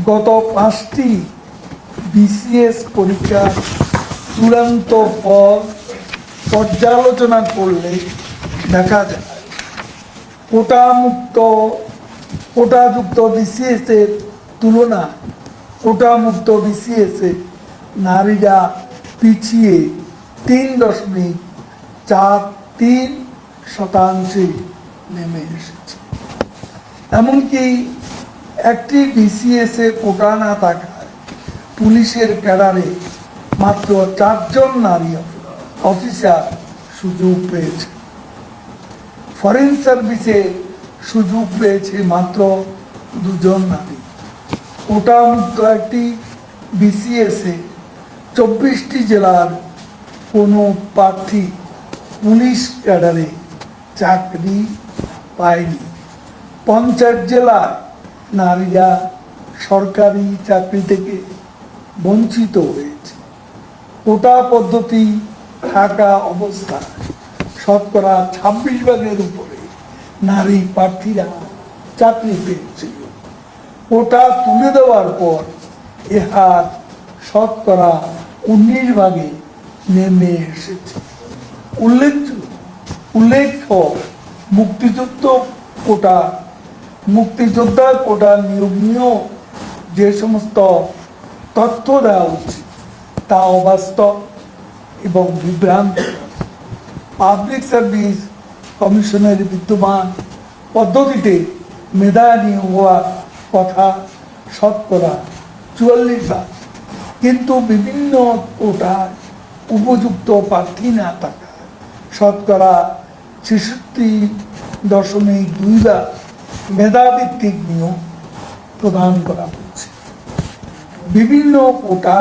গত 5টি বিসিএস পরীক্ষার চূড়ান্ত ফল পর্যালোচনা করলে দেখা যায় কোটাযুক্ত বিসিএস এর তুলনায় কোটামুক্ত বিসিএস এ নারীরা পিছিয়ে 3.43% নেমে এসেছে। এমনকি একটি বিসিএস এ কোটা না থাকায় পুলিশের ক্যাডারে মাত্র 4 জন নারী অফিসার সুযোগ পেয়েছে। ফরেন সার্ভিসে সুযোগ পেয়েছে মাত্র 2 জন নারী। কোটামুক্ত একটি বিসিএস এ 24টি জেলার কোনো প্রার্থী পুলিশ ক্যাডারে চাকরি পায়নি। 50 জেলায় নারীরা সরকারি চাকরি থেকে বঞ্চিত হয়েছে। কোটা পদ্ধতি থাকা অবস্থায় শতকরা 26% উপরে নারী প্রার্থীরা চাকরি পেয়েছিল। কোটা তুলে দেওয়ার পর এ হার শতকরা 19% নেমে এসেছে। উল্লেখ্য মুক্তিযোদ্ধা কোটা নিয়োগ নিয়েও যে সমস্ত তথ্য দেওয়া উচিত তা অবাস্তব এবং বিভ্রান্ত। পাবলিক সার্ভিস কমিশনের বিদ্যমান পদ্ধতিতে মেধা নিয়োগ হওয়ার কথা শতকরা 44%, কিন্তু বিভিন্ন কোটায় উপযুক্ত প্রার্থী না থাকা শতকরা 66.2% মেধাভিত্তিক নিয়োগ প্রদান করা হচ্ছে। বিভিন্ন কোটা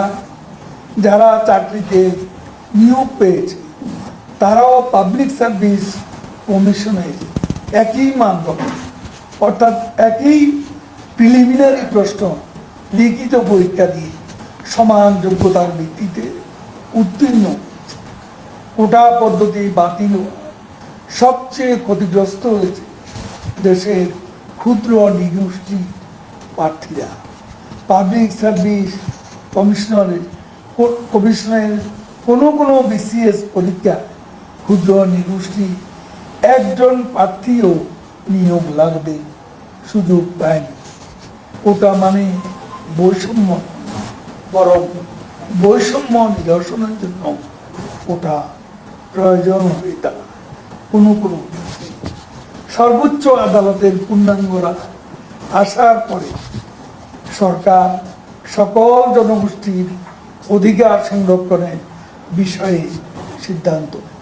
যারা চাকরিতে নিয়োগ পেয়েছে তারাও পাবলিক সার্ভিস কমিশনের একই মানদণ্ড অর্থাৎ একই প্রিলিমিনারি প্রশ্ন লিখিত পরীক্ষা দিয়ে সমান যোগ্যতার ভিত্তিতে উত্তীর্ণ হয়েছে। কোটা পদ্ধতি বাতিল সবচেয়ে ক্ষতিগ্রস্ত হয়েছে দেশের ক্ষুদ্র নিগোষ্ঠী প্রার্থীরা। পাবলিক সার্ভিস কমিশনের কোনো বিসিএস পরীক্ষা ক্ষুদ্র নিগোষ্ঠী একজন প্রার্থীও নিয়োগ লাগবে সুযোগ পায়নি। কোটা মানে বৈষম্য, বরং বৈষম্য নিরসনের জন্য কোটা প্রয়োজন হবে তা কোনো সর্বোচ্চ আদালতের পূর্ণাঙ্গরা আসার পরে সরকার সকল জনগোষ্ঠীর অধিকার সংরক্ষণের বিষয়ে সিদ্ধান্ত নেয়।